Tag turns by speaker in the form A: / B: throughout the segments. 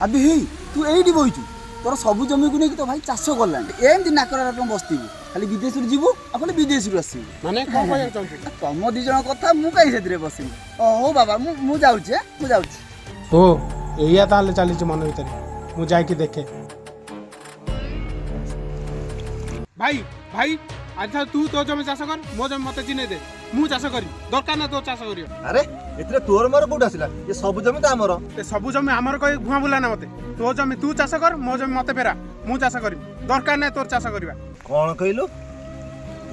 A: अभी हे तू एडी बइचु तोर सबु जमी को नहीं तो भाई चाष करला एमती नाकर रकम बसतीबु खाली विदेश रू जीवु खाली विदेश रू आसीबु
B: माने को कहया चाहू
A: तुम दी जण कथा मु कहीं से बसिबु हो बाबा मु जाउछे मु जाउछे
B: हो एया ताले चली मन भीतर मु जाय कि देखे भाई भाई अच्छा तू तो जमी चाष कर मो जमी मते चिने दे मु चाष करी दरकार ना तो चाष करियो
C: अरे एतरे तोर मोर कोड आसिला ये सब जमी तो हमर
B: ए सब जमी हमर कई भुआ बुला ना मते तो जमी तू चाष कर मो जमी मते फेरा मु चाष करी दरकार ना तोर चाष करिवा
C: कोन कहिलु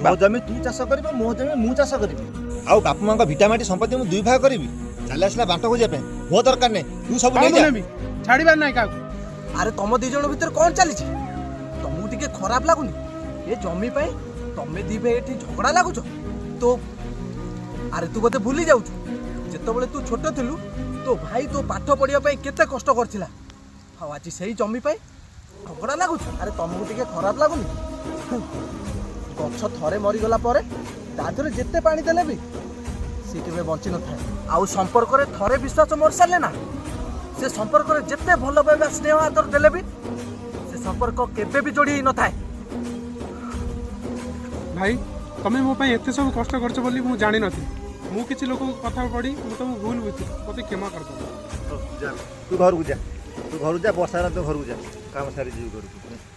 C: मो जमी तू चाष करबो मो जमी मु चाष करबी आउ बापू मां का भिटामाटी संपत्ति मु दुई भाग करबी चले आसला बांटो खोजे पे मो दरकार नै तू सब नै जा
B: छाड़ीबा नै का
D: अरे तुम दी जण भीतर कौन चली तुमको टिके खराब लागुनी ये जमी पाई तमे दी भाई एठी झगड़ा लागुछ तो अरे तू बोते भूली जाऊ जेते बळे तू छोट थिलु तो भाई तो पाठ पढ़िया पाई केते कष्ट करथिला हां आज सही जमी पाई झगड़ा लागुछ अरे तुमको टिके खराब लागुनी गछ थरे मरी गला परे तादरे जेते पानी देले भी से केबे बंची न थाए आउ संपर्क रे थरे विश्वास मर साले ना से संपर्क रे जेते भलो पाइबा स्नेह आदर देले भी से संपर्क केबे भी जोड़ी न थाए
B: भाई तमे मो पाई एते सब कष्ट करछ बोली मु जानि नथि मु किछि लोक कथा पड़ी मु तुम भूल बुझी मते क्षमा कर दो
C: जा तू घर को जा वर्षा तो घर को जा काम सारी जीव करू